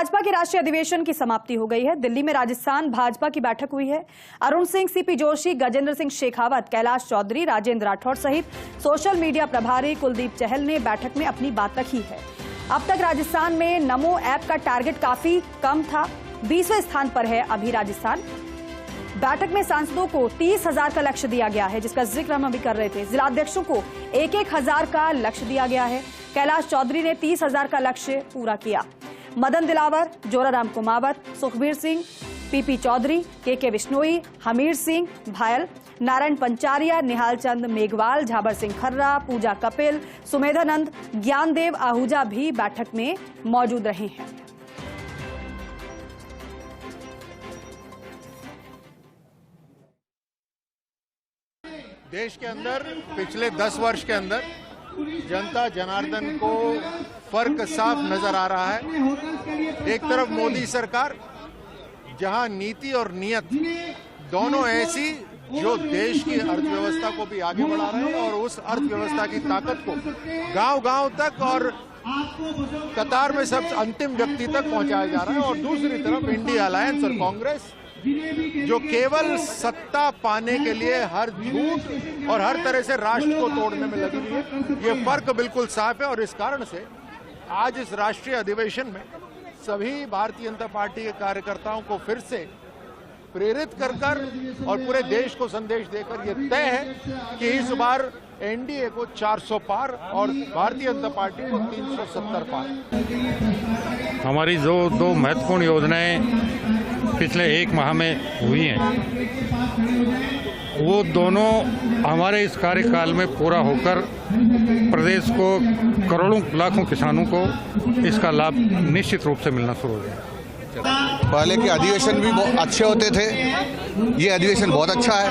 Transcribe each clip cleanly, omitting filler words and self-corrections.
भाजपा के राष्ट्रीय अधिवेशन की समाप्ति हो गई है। दिल्ली में राजस्थान भाजपा की बैठक हुई है। अरुण सिंह, सीपी जोशी, गजेंद्र सिंह शेखावत, कैलाश चौधरी, राजेंद्र राठौड़ सहित सोशल मीडिया प्रभारी कुलदीप चहल ने बैठक में अपनी बात रखी है। अब तक राजस्थान में नमो ऐप का टारगेट काफी कम था, 20वें स्थान पर है अभी राजस्थान। बैठक में सांसदों को 30,000 का लक्ष्य दिया गया है, जिसका जिक्र हम अभी कर रहे थे। जिलाध्यक्षों को 1,000 का लक्ष्य दिया गया है। कैलाश चौधरी ने 30,000 का लक्ष्य पूरा किया। मदन दिलावर, जोराराम कुमावत, सुखबीर सिंह, पीपी चौधरी, के बिश्नोई, हमीर सिंह भायल, नारायण पंचारिया, निहाल चंद मेघवाल, झाबर सिंह खर्रा, पूजा कपिल, सुमेधानंद, ज्ञानदेव आहूजा भी बैठक में मौजूद रहे हैं। देश के अंदर पिछले 10 वर्ष के अंदर जनता जनार्दन को फर्क साफ नजर आ रहा है। एक तरफ मोदी सरकार जहां नीति और नियत दोनों ऐसी जो देश की अर्थव्यवस्था को भी आगे बढ़ा रहे हैं और उस अर्थव्यवस्था की ताकत को गांव-गांव तक और कतार में सब अंतिम व्यक्ति तक पहुंचाया जा रहा है। और दूसरी तरफ इंडिया अलायंस और कांग्रेस जो केवल सत्ता पाने के लिए हर झूठ और हर तरह से राष्ट्र को तोड़ने में लगी हुई है। ये फर्क बिल्कुल साफ है और इस कारण से आज इस राष्ट्रीय अधिवेशन में सभी भारतीय जनता पार्टी के कार्यकर्ताओं को फिर से प्रेरित कर और पूरे देश को संदेश देकर ये तय है कि इस बार एनडीए को 400 पार और भारतीय जनता पार्टी को 370 पार। हमारी जो दो महत्वपूर्ण योजनाएं पिछले 1 माह में हुई हैं, वो दोनों हमारे इस कार्यकाल में पूरा होकर प्रदेश को करोड़ों लाखों किसानों को इसका लाभ निश्चित रूप से मिलना शुरू हो गया। पहले के अधिवेशन भी बहुत अच्छे होते थे, ये अधिवेशन बहुत अच्छा है।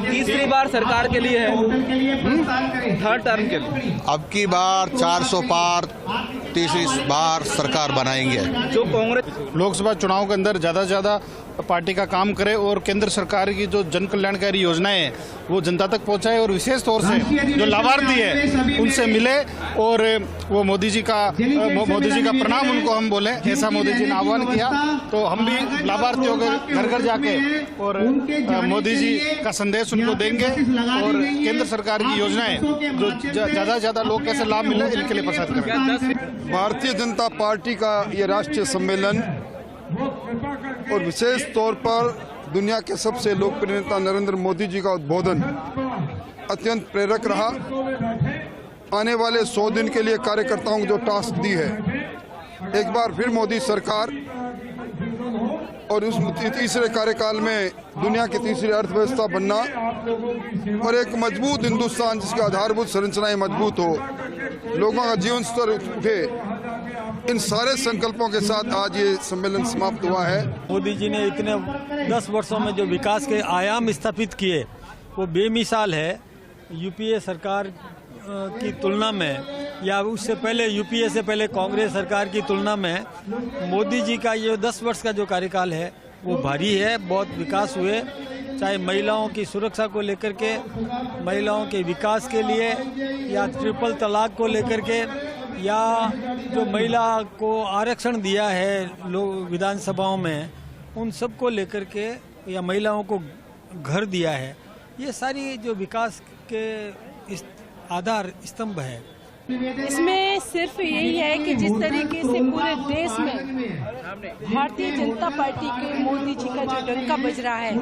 तीसरी बार सरकार के लिए है, थर्ड टर्म के लिए। अब की बार 400 पार, तीसरी बार सरकार बनाएंगे। जो कांग्रेस लोकसभा चुनाव के अंदर ज़्यादा से ज़्यादा पार्टी का काम करे और केंद्र सरकार की जो जन कल्याणकारी योजनाएं हैं वो जनता तक पहुंचाए और विशेष तौर से जो लाभार्थी है उनसे मिले और वो मोदी जी का प्रणाम उनको हम बोले, ऐसा मोदी जी ने आह्वान किया। तो हम भी लाभार्थियों के घर घर जाके और मोदी जी का संदेश उनको देंगे और केंद्र सरकार की योजनाएं जो ज़्यादा से ज़्यादा लोग कैसे लाभ मिले इनके लिए प्रसार करेंगे। भारतीय जनता पार्टी का ये राष्ट्रीय सम्मेलन और विशेष तौर पर दुनिया के सबसे लोकप्रिय नेता नरेंद्र मोदी जी का उद्बोधन अत्यंत प्रेरक रहा। आने वाले 100 दिन के लिए कार्यकर्ताओं को जो टास्क दी है, एक बार फिर मोदी सरकार और उस तीसरे कार्यकाल में दुनिया की तीसरी अर्थव्यवस्था बनना और एक मजबूत हिंदुस्तान जिसकी आधारभूत संरचनाएं मजबूत हो, लोगों का जीवन स्तर उठे, इन सारे संकल्पों के साथ आज ये सम्मेलन समाप्त हुआ है। मोदी जी ने इतने 10 वर्षों में जो विकास के आयाम स्थापित किए वो बेमिसाल है। यूपीए सरकार की तुलना में या उससे पहले यूपीए से पहले कांग्रेस सरकार की तुलना में मोदी जी का ये 10 वर्ष का जो कार्यकाल है वो भारी है। बहुत विकास हुए, चाहे महिलाओं की सुरक्षा को लेकर के, महिलाओं के विकास के लिए या ट्रिपल तलाक को लेकर के, या जो महिला को आरक्षण दिया है लोग विधानसभाओं में, उन सब को लेकर के, या महिलाओं को घर दिया है, ये सारी जो विकास के आधार स्तंभ है। इसमें सिर्फ यही है कि जिस तरीके से पूरे देश में भारतीय जनता पार्टी के मोदी जी का जो डंका बज रहा है,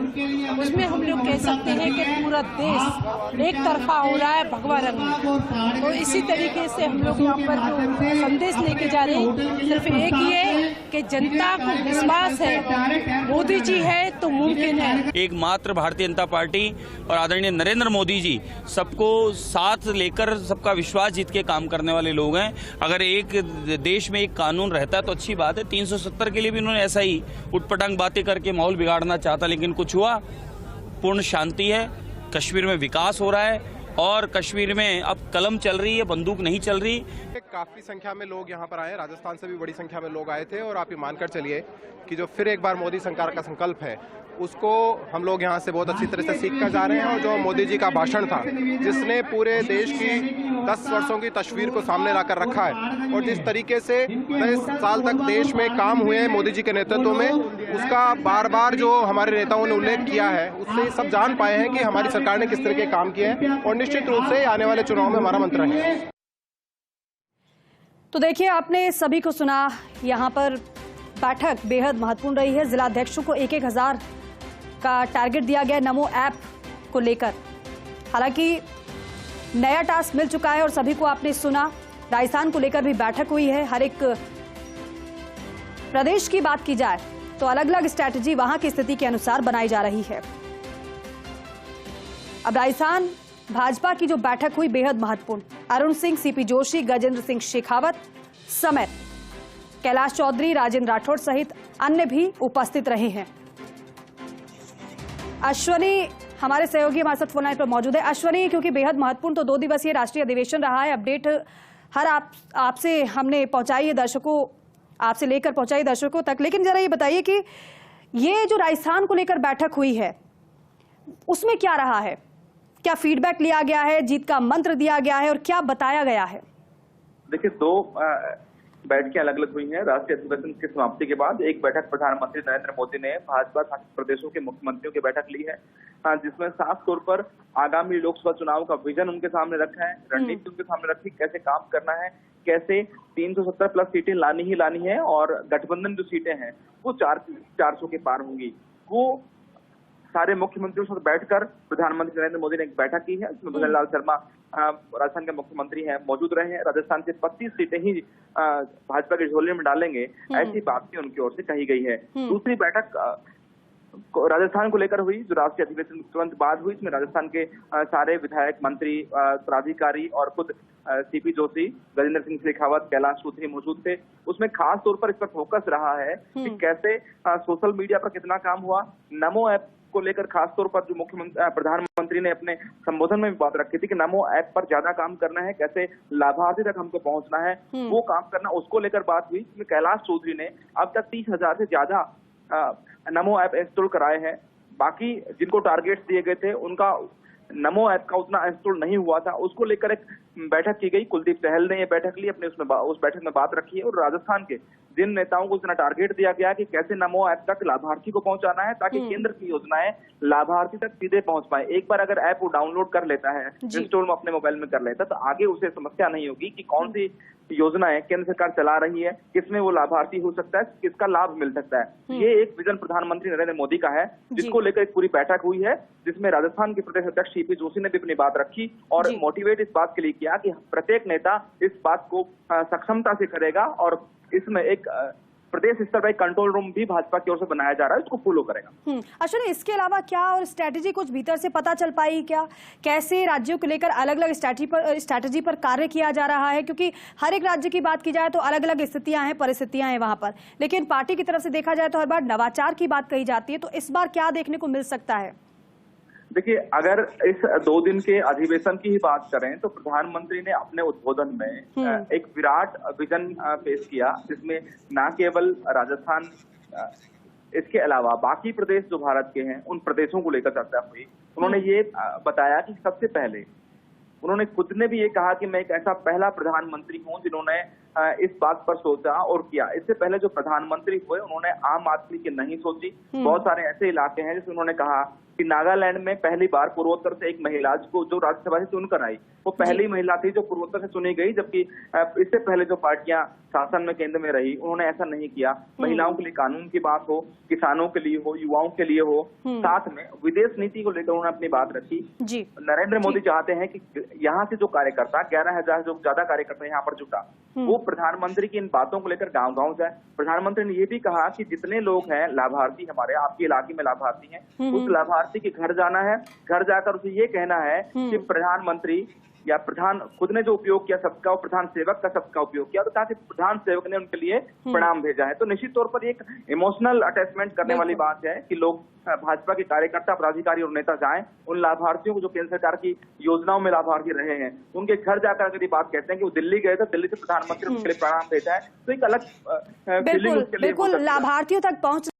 उसमें हम लोग कह सकते हैं कि पूरा देश एक तरफा हो रहा है भगवा रंग में। तो इसी तरीके से हम लोग यहाँ पर जो संदेश लेके जा रहे हैं, सिर्फ एक ही है कि जनता को विश्वास है, मोदी जी है तो मुमकिन है। एकमात्र भारतीय जनता पार्टी और आदरणीय नरेंद्र मोदी जी सबको साथ लेकर सबका विश्वास जीत के काम करने वाले लोग हैं। अगर एक देश में एक कानून रहता है तो अच्छी बात है। 370 के लिए भी उन्होंने ऐसा ही उटपटांग बातें करके माहौल बिगाड़ना चाहता, लेकिन कुछ हुआ, पूर्ण शांति है, कश्मीर में विकास हो रहा है और कश्मीर में अब कलम चल रही है, बंदूक नहीं चल रही। काफी संख्या में लोग यहाँ पर आए, राजस्थान से भी बड़ी संख्या में लोग आए थे और आप ये मानकर चलिए कि जो फिर एक बार मोदी सरकार का संकल्प है उसको हम लोग यहाँ से बहुत अच्छी तरह से सीख कर जा रहे हैं। और जो मोदी जी का भाषण था जिसने पूरे देश की 10 वर्षों की तस्वीर को सामने लाकर रखा है और जिस तरीके से 10 साल तक देश में काम हुए हैं मोदी जी के नेतृत्व में, उसका बार बार जो हमारे नेताओं ने उल्लेख किया है उससे सब जान पाए हैं कि हमारी सरकार ने किस तरह के काम किए हैं और निश्चित रूप से आने वाले चुनाव में हमारा मंत्र है। तो देखिए, आपने सभी को सुना, यहाँ पर बैठक बेहद महत्वपूर्ण रही है। जिलाध्यक्षों को 1,000 का टारगेट दिया गया नमो ऐप को लेकर। हालांकि नया टास्क मिल चुका है और सभी को आपने सुना। राजस्थान को लेकर भी बैठक हुई है। हर एक प्रदेश की बात की जाए तो अलग अलग स्ट्रैटेजी वहां की स्थिति के अनुसार बनाई जा रही है। अब राजस्थान भाजपा की जो बैठक हुई बेहद महत्वपूर्ण, अरुण सिंह, सीपी जोशी, गजेंद्र सिंह शेखावत समेत कैलाश चौधरी, राजेंद्र राठौड़ सहित अन्य भी उपस्थित रहे हैं। अश्वनी हमारे सहयोगी हमारे साथ फोन लाइन पर मौजूद है। अश्वनी, क्योंकि बेहद महत्वपूर्ण तो 2 दिवसीय राष्ट्रीय अधिवेशन रहा है, अपडेट हर आपसे हमने पहुंचाई है, दर्शकों आपसे लेकर पहुंचाई दर्शकों तक, लेकिन जरा ये बताइए कि ये जो राजस्थान को लेकर बैठक हुई है उसमें क्या रहा है, क्या फीडबैक लिया गया है, जीत का मंत्र दिया गया है और क्या बताया गया है? देखिए, 2 बैठकें अलग अलग हुई हैं। राष्ट्रीय अधिवेशन की समाप्ति के बाद एक बैठक प्रधानमंत्री नरेंद्र मोदी ने भाजपा शासित प्रदेशों के मुख्यमंत्रियों की बैठक ली है, जिसमें साफ तौर पर आगामी लोकसभा चुनाव का विजन उनके सामने रखा है, रणनीति उनके सामने रखी, कैसे काम करना है, कैसे 370 प्लस सीटें लानी ही लानी है और गठबंधन जो सीटें हैं वो 400 के पार होंगी। वो सारे मुख्यमंत्रियों के साथ बैठकर प्रधानमंत्री नरेंद्र मोदी ने एक बैठक की है। इसमें भजन लाल शर्मा राजस्थान के मुख्यमंत्री हैं, मौजूद रहे हैं। राजस्थान की 25 सीटें ही भाजपा के झोले में डालेंगे, ऐसी बात भी उनकी ओर से कही गई है। दूसरी बैठक राजस्थान को लेकर हुई, जो राष्ट्रीय अधिवेशन तुरंत बाद हुई। इसमें राजस्थान के सारे विधायक, मंत्री, पदाधिकारी और खुद सीपी जोशी, गजेंद्र सिंह शेखावत, कैलाश चौधरी मौजूद थे। उसमें खास तौर पर इस पर फोकस रहा है कि कैसे सोशल मीडिया पर कितना काम हुआ। नमो ऐप को लेकर खास तौर पर जो प्रधानमंत्री ने अपने संबोधन में भी बात रखी थी कि नमो ऐप पर ज्यादा काम करना है, कैसे लाभार्थी तक हमको पहुंचना है, वो काम करना, उसको लेकर बात हुई। इसमें कैलाश चौधरी ने अब तक 30,000 से ज्यादा नमो ऐप इंस्टॉल कराए हैं। बाकी जिनको टारगेट्स दिए गए थे उनका नमो ऐप का उतना इंस्टॉल नहीं हुआ था, उसको लेकर एक बैठक की गई। कुलदीप चहल ने ये बैठक ली, अपने उस बैठक में बात रखी है और राजस्थान के जिन नेताओं को इतना टारगेट दिया गया कि कैसे नमो ऐप तक लाभार्थी को पहुंचाना है ताकि केंद्र की योजनाएं लाभार्थी तक सीधे पहुंच पाए। एक बार अगर ऐप वो डाउनलोड कर लेता है, इंस्टॉल अपने मोबाइल में कर लेता है, तो आगे उसे समस्या नहीं होगी कि कौन सी योजनाएं केंद्र सरकार चला रही है, किसमें वो लाभार्थी हो सकता है, किसका लाभ मिल सकता है। ये एक विजन प्रधानमंत्री नरेंद्र मोदी का है, जिसको लेकर एक पूरी बैठक हुई है, जिसमें राजस्थान के प्रदेश अध्यक्ष सीपी जोशी ने भी अपनी बात रखी और मोटिवेट इस बात के लिए किया कि प्रत्येक नेता इस बात को सक्षमता से करेगा और इसमें एक प्रदेश स्तर पर कंट्रोल रूम भी भाजपा की ओर से बनाया जा रहा है, उसको फॉलो करेगा। अश्विनी, इसके अलावा क्या और स्ट्रैटेजी कुछ भीतर से पता चल पाई क्या, कैसे राज्यों को लेकर अलग अलग स्ट्रैटेजी पर कार्य किया जा रहा है? क्योंकि हर एक राज्य की बात की जाए तो अलग अलग स्थितियां हैं, परिस्थितियां हैं वहां पर, लेकिन पार्टी की तरफ से देखा जाए तो हर बार नवाचार की बात कही जाती है, तो इस बार क्या देखने को मिल सकता है? देखिए, अगर इस 2 दिन के अधिवेशन की ही बात करें तो प्रधानमंत्री ने अपने उद्बोधन में एक विराट विजन पेश किया, जिसमें न केवल राजस्थान, इसके अलावा बाकी प्रदेश जो भारत के हैं उन प्रदेशों को लेकर चर्चा हुई। उन्होंने ये बताया कि सबसे पहले उन्होंने खुद ने भी ये कहा कि मैं एक ऐसा पहला प्रधानमंत्री हूं जिन्होंने इस बात पर सोचा और किया। इससे पहले जो प्रधानमंत्री हुए उन्होंने आम आदमी की नहीं सोची। बहुत सारे ऐसे इलाके हैं जिसमें उन्होंने कहा कि नागालैंड में पहली बार पूर्वोत्तर से एक महिला को जो राज्यसभा से चुनकर आई, वो पहली महिला थी जो पूर्वोत्तर से चुनी गई, जबकि इससे पहले जो पार्टियां शासन में केंद्र में रही उन्होंने ऐसा नहीं किया। महिलाओं के लिए कानून की बात हो, किसानों के लिए हो, युवाओं के लिए हो, साथ में विदेश नीति को लेकर उन्होंने अपनी बात रखी। नरेंद्र मोदी चाहते हैं कि यहाँ से जो कार्यकर्ता 11,000 जो ज्यादा कार्यकर्ता यहाँ पर जुटा, वो प्रधानमंत्री की इन बातों को लेकर गांव गांव जाए। प्रधानमंत्री ने ये भी कहा कि जितने लोग हैं लाभार्थी, हमारे आपके इलाके में लाभार्थी हैं, उस लाभार्थी के घर जाना है, घर जाकर उसे ये कहना है कि प्रधानमंत्री या प्रधान खुद ने जो उपयोग किया सबका, और प्रधान सेवक का सबका उपयोग किया, तो कहा कि प्रधान सेवक ने उनके लिए प्रणाम भेजा है। तो निश्चित तौर पर एक इमोशनल अटैचमेंट करने वाली बात है कि लोग भाजपा के कार्यकर्ता, पदाधिकारी और नेता जाएं, उन लाभार्थियों को जो केंद्र सरकार की योजनाओं में लाभार्थी रहे हैं, उनके घर जाकर अगर ये बात कहते हैं कि वो दिल्ली गए थे, दिल्ली से प्रधानमंत्री उनके लिए प्रणाम देता है, तो एक अलग फीलिंग उसके लिए बिल्कुल लाभार्थियों तक पहुंच